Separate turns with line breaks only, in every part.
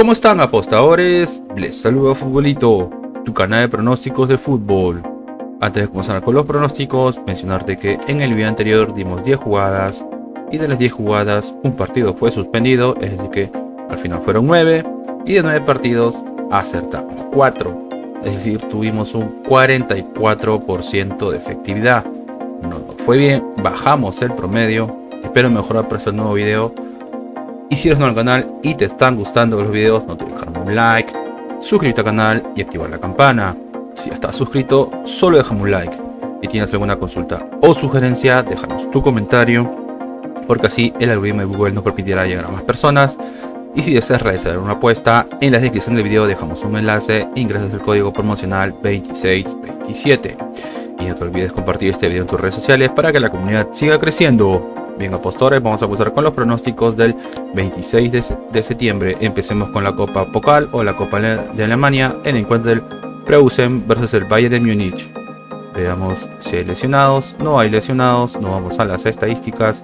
¿Cómo están, apostadores? Les saluda Futbolito, tu canal de pronósticos de fútbol. Antes de comenzar con los pronósticos, mencionarte que en el video anterior dimos 10 jugadas y de las 10 jugadas un partido fue suspendido, es decir que al final fueron 9 y de 9 partidos acertamos 4, es decir tuvimos un 44% de efectividad. No nos fue bien, bajamos el promedio. Espero mejorar para este nuevo video. Y si eres nuevo al canal y te están gustando los videos, no te olvides dejarme un like, suscribirte al canal y activar la campana. Si ya estás suscrito, solo déjame un like. Si tienes alguna consulta o sugerencia, déjanos tu comentario, porque así el algoritmo de Google nos permitirá llegar a más personas. Y si deseas realizar una apuesta, en la descripción del video dejamos un enlace, ingresas el código promocional 2627. Y no te olvides compartir este video en tus redes sociales para que la comunidad siga creciendo. Bien, apostadores, vamos a comenzar con los pronósticos del 26 de septiembre. Empecemos con la Copa Pokal o la Copa de Alemania, el encuentro del Preußen versus el Bayern de Múnich. Veamos si hay lesionados. No hay lesionados. Nos vamos a las estadísticas.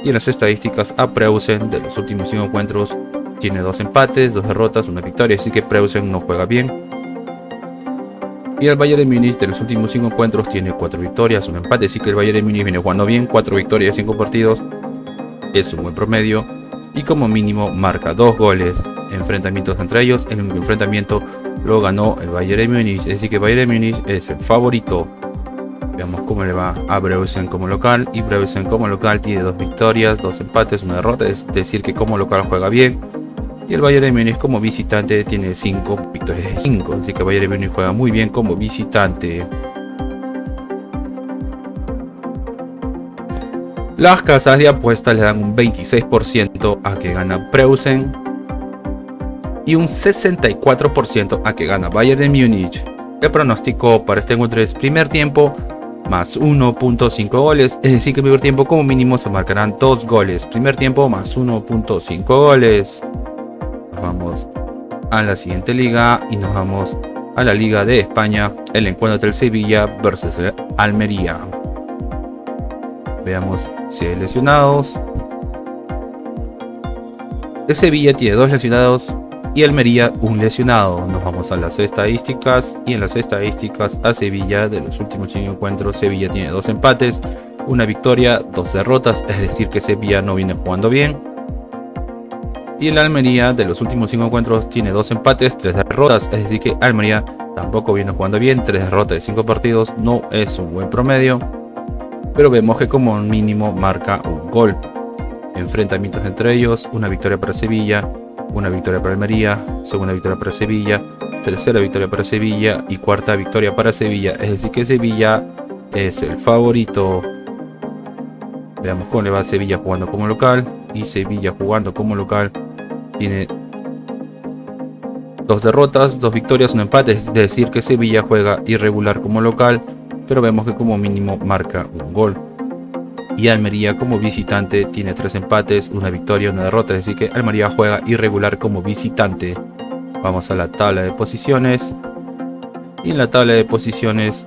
Y en las estadísticas, a Preußen de los últimos 5 encuentros tiene 2 empates, 2 derrotas, 1 victoria, así que Preußen no juega bien. Y el Bayern de Múnich de los últimos 5 encuentros tiene 4 victorias, 1 empate, así que el Bayern de Múnich viene jugando bien, 4 victorias, 5 partidos, es un buen promedio. Y como mínimo marca 2 goles, enfrentamientos entre ellos, el único enfrentamiento lo ganó el Bayern de Múnich, es decir que el Bayern de Múnich es el favorito. Veamos cómo le va a Preußen como local, y Preußen como local tiene 2 victorias, 2 empates, 1 derrota, es decir que como local juega bien. Y el Bayern de Múnich como visitante tiene 5 victorias de 5, así que el Bayern de Múnich juega muy bien como visitante. Las casas de apuestas le dan un 26% a que gana Preußen y un 64% a que gana Bayern de Múnich. El pronóstico para este encuentro es primer tiempo más 1.5 goles, es decir que el primer tiempo como mínimo se marcarán 2 goles, primer tiempo más 1.5 goles. Vamos a la siguiente liga y nos vamos a la Liga de España, el encuentro entre el Sevilla versus el Almería. Veamos si hay lesionados. El Sevilla tiene 2 lesionados y Almería 1 lesionado. Nos vamos a las estadísticas y en las estadísticas a Sevilla de los últimos 5 encuentros Sevilla tiene 2 empates, 1 victoria, 2 derrotas, es decir que Sevilla no viene jugando bien. Y el Almería de los últimos 5 encuentros tiene 2 empates, 3 derrotas, es decir que Almería tampoco viene jugando bien, 3 derrotas de 5 partidos, no es un buen promedio, pero vemos que como mínimo marca un gol. Enfrentamientos entre ellos, 1 victoria para Sevilla, 1 victoria para Almería, 2ª victoria para Sevilla, 3ª victoria para Sevilla y 4ª victoria para Sevilla, es decir que Sevilla es el favorito. Veamos cómo le va a Sevilla jugando como local, y Sevilla jugando como local tiene 2 derrotas, 2 victorias, 1 empate, es decir que Sevilla juega irregular como local, pero vemos que como mínimo marca un gol. Y Almería como visitante tiene 3 empates, 1 victoria, 1 derrota, es decir que Almería juega irregular como visitante. Vamos a la tabla de posiciones, y en la tabla de posiciones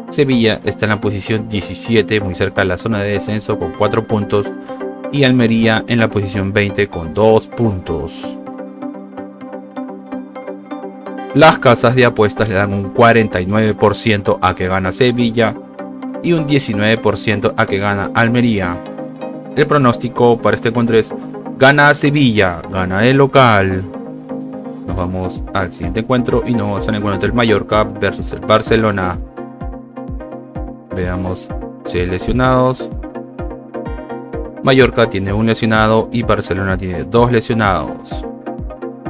Sevilla está en la posición 17, muy cerca de la zona de descenso con 4 puntos, y Almería en la posición 20 con 2 puntos. Las casas de apuestas le dan un 49% a que gana Sevilla y un 19% a que gana Almería. El pronóstico para este encuentro es gana Sevilla, gana el local. Nos vamos al siguiente encuentro y nos vamos al encuentro del Mallorca versus el Barcelona. Veamos si hay lesionados. Mallorca tiene 1 lesionado y Barcelona tiene 2 lesionados.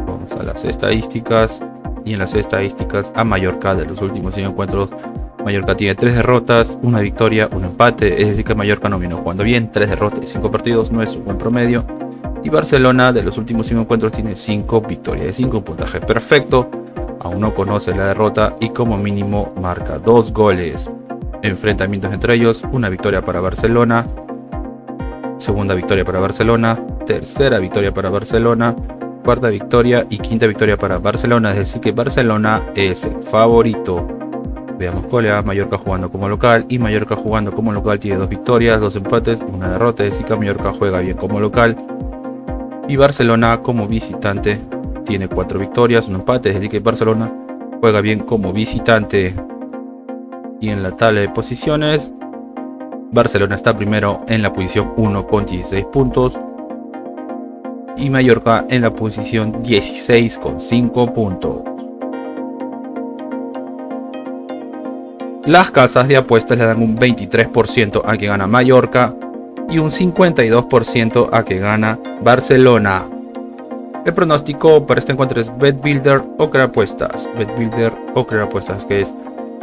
Vamos a las estadísticas y en las estadísticas a Mallorca de los últimos 5 encuentros Mallorca tiene 3 derrotas, 1 victoria, 1 empate, es decir que Mallorca no viene jugando bien, 3 derrotas y 5 partidos, no es un buen promedio. Y Barcelona de los últimos 5 encuentros tiene 5 victorias de 5, puntaje perfecto, aún no conoce la derrota y como mínimo marca 2 goles. Enfrentamientos entre ellos, 1 victoria para Barcelona, 2ª victoria para Barcelona, 3ª victoria para Barcelona, 4ª victoria y 5ª victoria para Barcelona, es decir que Barcelona es el favorito. Veamos cuál es Mallorca jugando como local, y Mallorca jugando como local tiene 2 victorias, 2 empates, 1 derrota, es decir que Mallorca juega bien como local. Y Barcelona como visitante tiene 4 victorias, un empate, es decir que Barcelona juega bien como visitante. Y en la tabla de posiciones, Barcelona está primero en la posición 1 con 16 puntos. Y Mallorca en la posición 16 con 5 puntos. Las casas de apuestas le dan un 23% a que gana Mallorca y un 52% a que gana Barcelona. El pronóstico para este encuentro es BetBuilder o Creapuestas. BetBuilder o Creapuestas, que es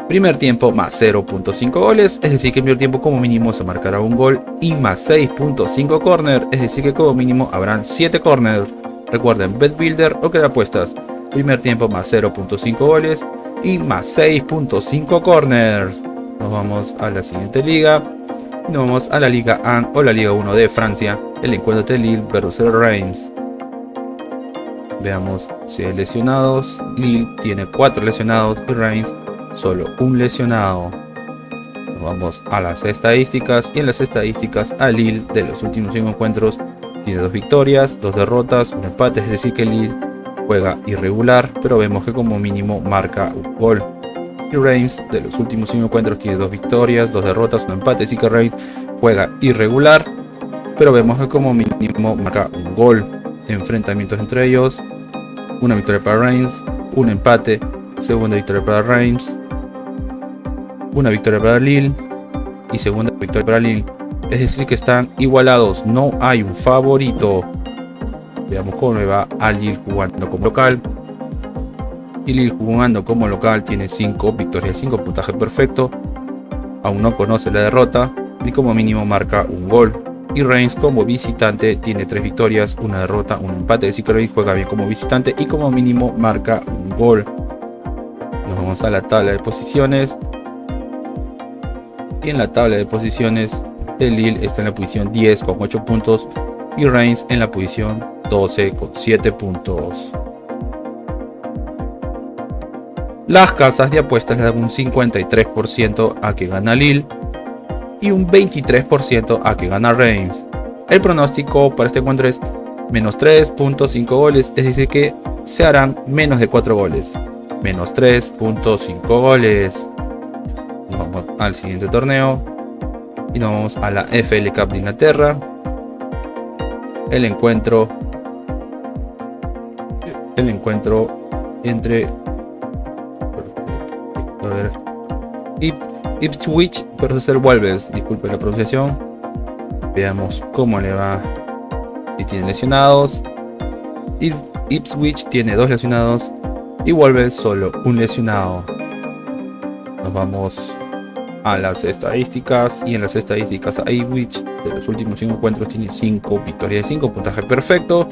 primer tiempo más 0.5 goles, es decir que en primer tiempo como mínimo se marcará un gol, y más 6.5 corner, es decir que como mínimo habrán 7 corners. Recuerden, BetBuilder o Creapuestas, primer tiempo más 0.5 goles y más 6.5 corners. Nos vamos a la siguiente liga. Nos vamos a la Liga 1 o la Liga 1 de Francia, el encuentro de Lille versus el Reims. Veamos si hay lesionados. Lille tiene 4 lesionados y Reims solo un lesionado. Nos vamos a las estadísticas, y en las estadísticas a Lille de los últimos 5 encuentros tiene 2 victorias, 2 derrotas, un empate, es decir que Lille juega irregular, pero vemos que como mínimo marca un gol. Y Reims de los últimos 5 encuentros tiene 2 victorias, 2 derrotas, un empate, es decir que Reims juega irregular, pero vemos que como mínimo marca un gol. Enfrentamientos entre ellos: una victoria para Reims, un empate, segunda victoria para Reims, una victoria para Lille y segunda victoria para Lille, es decir que están igualados, no hay un favorito. Veamos cómo le va a Lille jugando como local. Y Lille jugando como local tiene 5 victorias, 5 puntaje perfecto, aún no conoce la derrota y como mínimo marca un gol. Y Reims como visitante tiene 3 victorias, una derrota, un empate, es decir que Reims juega bien como visitante y como mínimo marca un gol. Nos vamos a la tabla de posiciones. Y en la tabla de posiciones, el Lille está en la posición 10 con 8 puntos y Reims en la posición 12 con 7 puntos. Las casas de apuestas le dan un 53% a que gana Lille y un 23% a que gana Reims. El pronóstico para este encuentro es menos 3.5 goles, es decir que se harán menos de 4 goles. Menos 3.5 goles. Nos vamos al siguiente torneo y nos vamos a la FL Cup de Inglaterra. El encuentro entre Ipswich versus el Wolves, disculpe la pronunciación. Veamos cómo le va. Si tiene lesionados, Ipswich tiene 2 lesionados y Wolves solo un lesionado. Nos vamos a las estadísticas, y en las estadísticas a Ipswich de los últimos 5 encuentros tiene 5 victorias de 5, puntaje perfecto,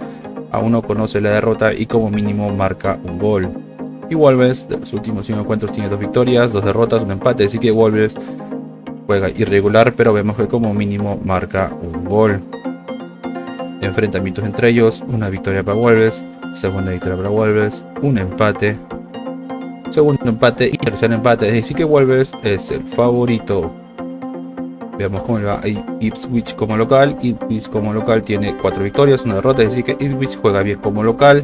aún no conoce la derrota y como mínimo marca un gol. Y Wolves de los últimos 5 encuentros tiene 2 victorias, 2 derrotas, un empate, así que Wolves juega irregular, pero vemos que como mínimo marca un gol. Enfrentamientos entre ellos: una victoria para Wolves, segunda victoria para Wolves, un empate, segundo empate y tercer empate, es decir que Wolves es el favorito. Veamos cómo le va a Ipswich como local. Ipswich como local tiene 4 victorias, una derrota, es decir que Ipswich juega bien como local.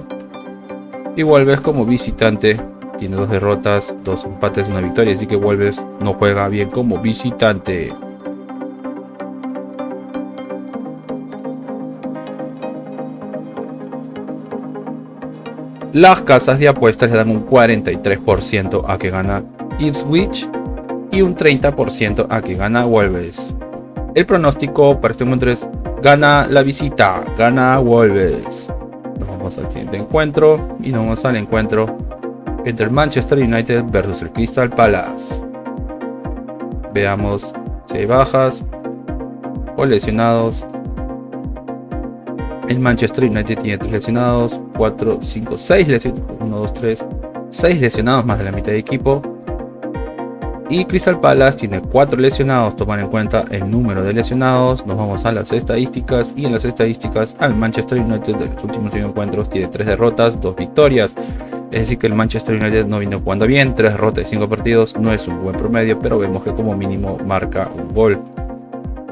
Y Wolves como visitante tiene 2 derrotas, 2 empates, una victoria, así que Wolves no juega bien como visitante. Las casas de apuestas le dan un 43% a que gana Ipswich y un 30% a que gana Wolves. El pronóstico para este encuentro es gana la visita, gana Wolves. Nos vamos al siguiente encuentro y nos vamos al encuentro entre el Manchester United versus el Crystal Palace. Veamos si hay bajas o lesionados. El Manchester United tiene 3 lesionados, 4, 5, 6 lesionados, 1, 2, 3, 6 lesionados, más de la mitad de equipo. Y Crystal Palace tiene 4 lesionados. Tomar en cuenta el número de lesionados, nos vamos a las estadísticas, y en las estadísticas al Manchester United de los últimos 5 encuentros tiene 3 derrotas, 2 victorias. Es decir que el Manchester United no vino jugando bien, 3 derrotas y 5 partidos no es un buen promedio, pero vemos que como mínimo marca un gol.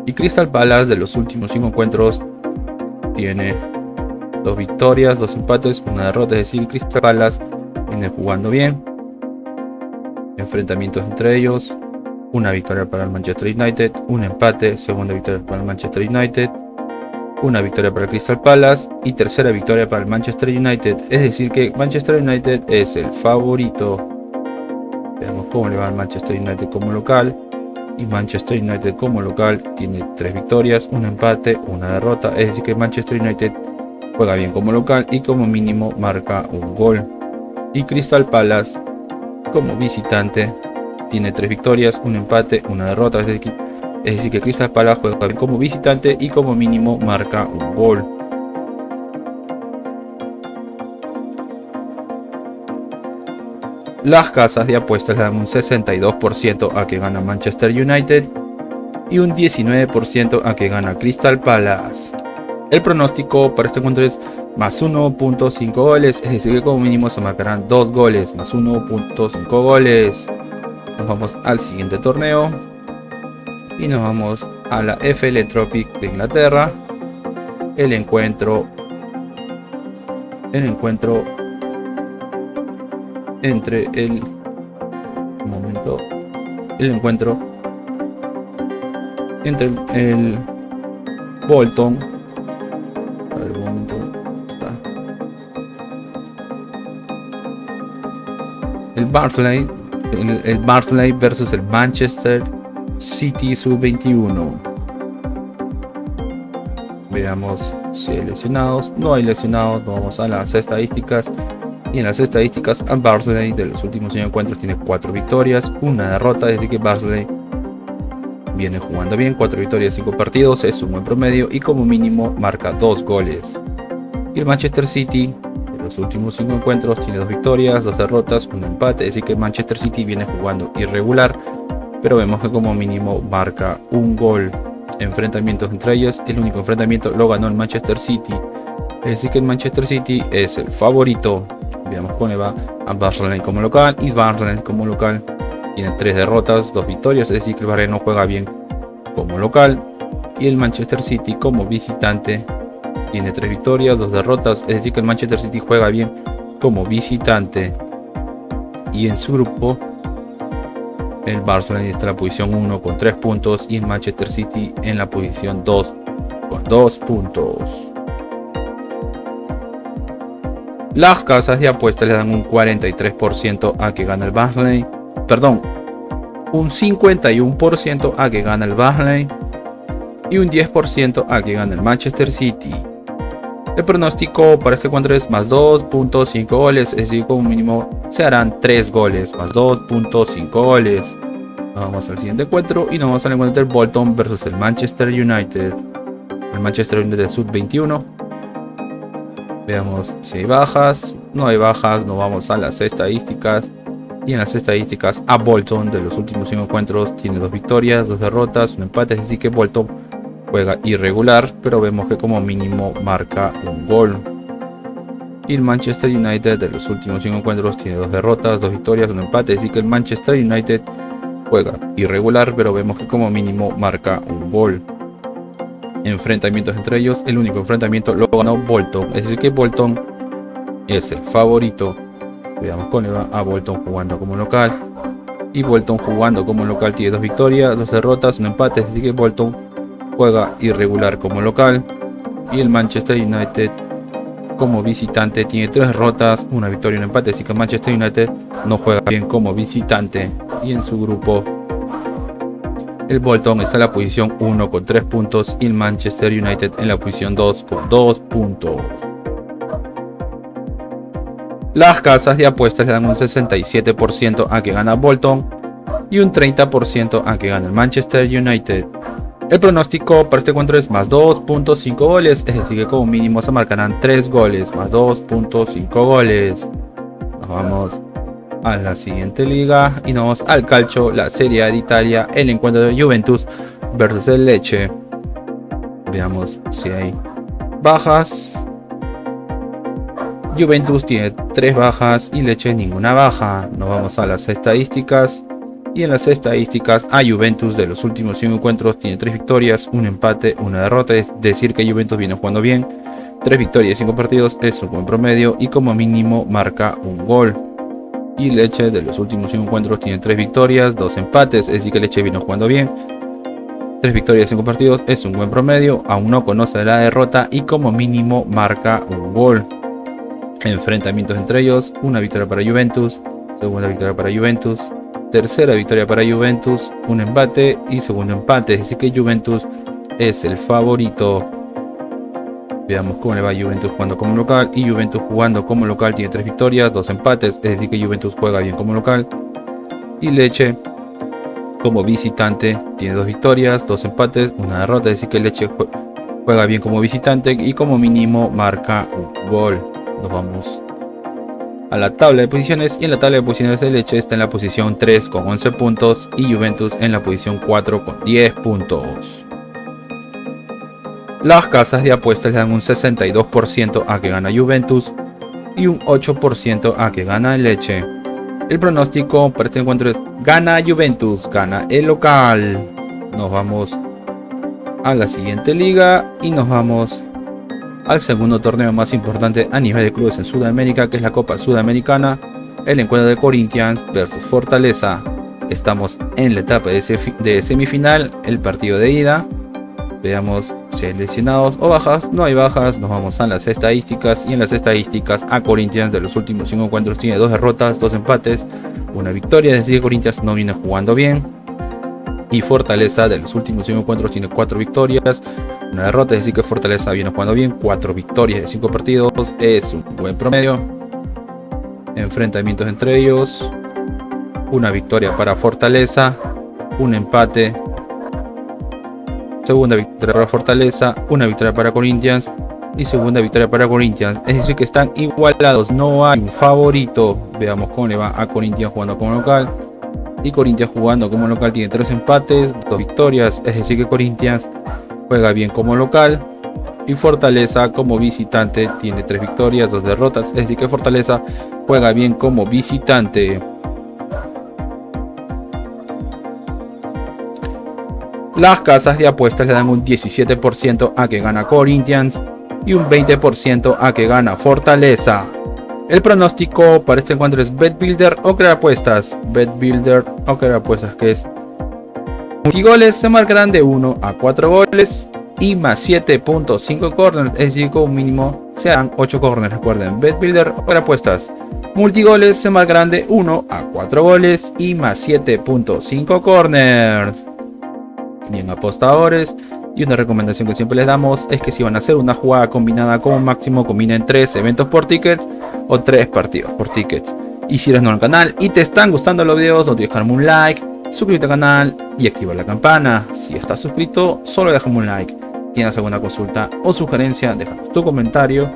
Y Crystal Palace de los últimos 5 encuentros tiene 2 victorias, 2 empates, 1 derrota, es decir, Crystal Palace viene jugando bien. Enfrentamientos entre ellos: una victoria para el Manchester United, un empate, segunda victoria para el Manchester United, una victoria para el Crystal Palace y tercera victoria para el Manchester United, es decir que Manchester United es el favorito. Veamos cómo le va al Manchester United como local. Y Manchester United como local tiene 3 victorias, un empate, una derrota, es decir que Manchester United juega bien como local y como mínimo marca un gol. Y Crystal Palace como visitante tiene 3 victorias, un empate, una derrota, es decir que Crystal Palace juega bien como visitante y como mínimo marca un gol. Las casas de apuestas le dan un 62% a que gana Manchester United y un 19% a que gana Crystal Palace. El pronóstico para este encuentro es más 1.5 goles, es decir que como mínimo se marcarán 2 goles, más 1.5 goles. Nos vamos al siguiente torneo y nos vamos a la FL Tropic de Inglaterra. El encuentro entre el Bolton, el Barnsley versus el Manchester City sub-21. Veamos si hay lesionados. No hay lesionados. Vamos a las estadísticas. Y en las estadísticas, el Barnsley de los últimos 5 encuentros tiene 4 victorias, una derrota, es decir que Barnsley viene jugando bien. 4 victorias, 5 partidos, es un buen promedio y como mínimo marca 2 goles. Y el Manchester City de los últimos 5 encuentros tiene 2 victorias, 2 derrotas, un empate, es decir que Manchester City viene jugando irregular, pero vemos que como mínimo marca un gol. Enfrentamientos entre ellos, el único enfrentamiento lo ganó el Manchester City, es decir que el Manchester City es el favorito. Veamos cómo le va a Barcelona como local. Y Barcelona como local tiene 3 derrotas, 2 victorias, es decir que el Barcelona no juega bien como local. Y el Manchester City como visitante tiene 3 victorias, 2 derrotas, es decir que el Manchester City juega bien como visitante. Y en su grupo el Barcelona está en la posición 1 con 3 puntos y el Manchester City en la posición 2 con 2 puntos. Las casas de apuestas le dan un 43% a que gana el Barnsley, un 51% a que gana el Barnsley y un 10% a que gana el Manchester City. El pronóstico para este encuentro es más 2.5 goles, es decir, como mínimo se harán 3 goles, más 2.5 goles. Nos vamos al siguiente encuentro y nos vamos al encuentro del Bolton versus el Manchester United. El Manchester United de sub-21. Veamos si hay bajas. No hay bajas, nos vamos a las estadísticas. Y en las estadísticas, a Bolton de los últimos 5 encuentros tiene 2 victorias, 2 derrotas, un empate, es decir que Bolton juega irregular, pero vemos que como mínimo marca un gol. Y el Manchester United de los últimos 5 encuentros tiene 2 derrotas, 2 victorias, un empate, es decir que el Manchester United juega irregular, pero vemos que como mínimo marca un gol. Enfrentamientos entre ellos, el único enfrentamiento lo ganó Bolton, es decir que Bolton es el favorito. Veamos cómo le va a Bolton jugando como local. Y Bolton jugando como local tiene 2 victorias, 2 derrotas, un empate, es decir que Bolton juega irregular como local. Y el Manchester United como visitante tiene 3 derrotas, una victoria y un empate, así que Manchester United no juega bien como visitante. Y en su grupo el Bolton está en la posición 1 con 3 puntos y el Manchester United en la posición 2 con 2 puntos. Las casas de apuestas le dan un 67% a que gana Bolton y un 30% a que gana el Manchester United. El pronóstico para este encuentro es más 2.5 goles, es decir que como mínimo se marcarán 3 goles, más 2.5 goles. Nos vamos a la siguiente liga y nos vamos al calcio, la Serie A de Italia, el encuentro de Juventus versus el Lecce. Veamos si hay bajas. Juventus tiene 3 bajas y Lecce ninguna baja. Nos vamos a las estadísticas y en las estadísticas a Juventus de los últimos 5 encuentros tiene 3 victorias, un empate, una derrota, es decir que Juventus viene jugando bien. 3 victorias, 5 partidos es un buen promedio y como mínimo marca un gol. Y Lecce de los últimos 5 encuentros tiene 3 victorias, 2 empates, es decir que Lecce vino jugando bien. 3 victorias, 5 partidos es un buen promedio, aún no conoce la derrota y como mínimo marca un gol. Enfrentamientos entre ellos, una victoria para Juventus, segunda victoria para Juventus, tercera victoria para Juventus, un empate y segundo empate, es decir que Juventus es el favorito. Veamos cómo le va a Juventus jugando como local, y Juventus jugando como local tiene 3 victorias, 2 empates, es decir que Juventus juega bien como local. Y Lecce como visitante tiene 2 victorias, 2 empates, una derrota, es decir que Lecce juega bien como visitante y como mínimo marca un gol. Nos vamos a la tabla de posiciones, y en la tabla de posiciones de Lecce está en la posición 3 con 11 puntos y Juventus en la posición 4 con 10 puntos. Las casas de apuestas le dan un 62% a que gana Juventus y un 8% a que gana el Lecce. El pronóstico para este encuentro es gana Juventus, gana el local. Nos vamos a la siguiente liga y nos vamos al segundo torneo más importante a nivel de clubes en Sudamérica, que es la Copa Sudamericana, el encuentro de Corinthians versus Fortaleza. Estamos en la etapa de semifinal, el partido de ida. Veamos si hay lesionados o bajas. No hay bajas. Nos vamos a las estadísticas, y en las estadísticas a Corinthians de los últimos 5 encuentros tiene 2 derrotas, 2 empates, una victoria, es decir que Corinthians no viene jugando bien. Y Fortaleza de los últimos 5 encuentros tiene 4 victorias, una derrota, es decir que Fortaleza viene jugando bien. 4 victorias de 5 partidos es un buen promedio. Enfrentamientos entre ellos, una victoria para Fortaleza, un empate, segunda victoria para Fortaleza, una victoria para Corinthians y segunda victoria para Corinthians, es decir que están igualados, no hay un favorito. Veamos cómo le va a Corinthians jugando como local, y Corinthians jugando como local tiene 3 empates, 2 victorias, es decir que Corinthians juega bien como local, y Fortaleza como visitante tiene 3 victorias, 2 derrotas, es decir que Fortaleza juega bien como visitante. Las casas de apuestas le dan un 17% a que gana Corinthians y un 20% a que gana Fortaleza. El pronóstico para este encuentro es BetBuilder o crear apuestas. BetBuilder o crear apuestas, que es multigoles se marcarán de 1 a 4 goles y más 7.5 corners, es decir, como mínimo se harán 8 corners. Recuerden, BetBuilder o crear apuestas. Multigoles se marcarán de 1 a 4 goles y más 7.5 corners. Bien, apostadores, y una recomendación que siempre les damos es que si van a hacer una jugada combinada, como máximo combinen 3 eventos por tickets o 3 partidos por tickets. Y si eres nuevo al canal y te están gustando los videos, no olvides dejarme un like, suscríbete al canal y activar la campana. Si estás suscrito, solo déjame un like. ¿Tienes alguna consulta o sugerencia? Déjanos tu comentario,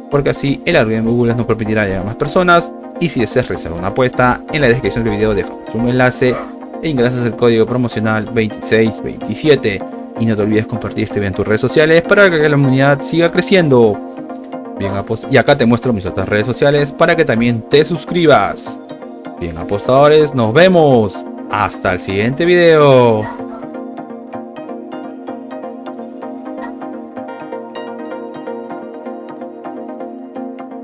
porque así el algoritmo de Google nos permitirá llegar a más personas. Y si deseas realizar una apuesta, en la descripción del video dejamos un enlace e ingresas el código promocional 2627. Y no te olvides compartir este video en tus redes sociales para que la comunidad siga creciendo. Bien, y acá te muestro mis otras redes sociales para que también te suscribas. Bien, apostadores, nos vemos hasta el siguiente video.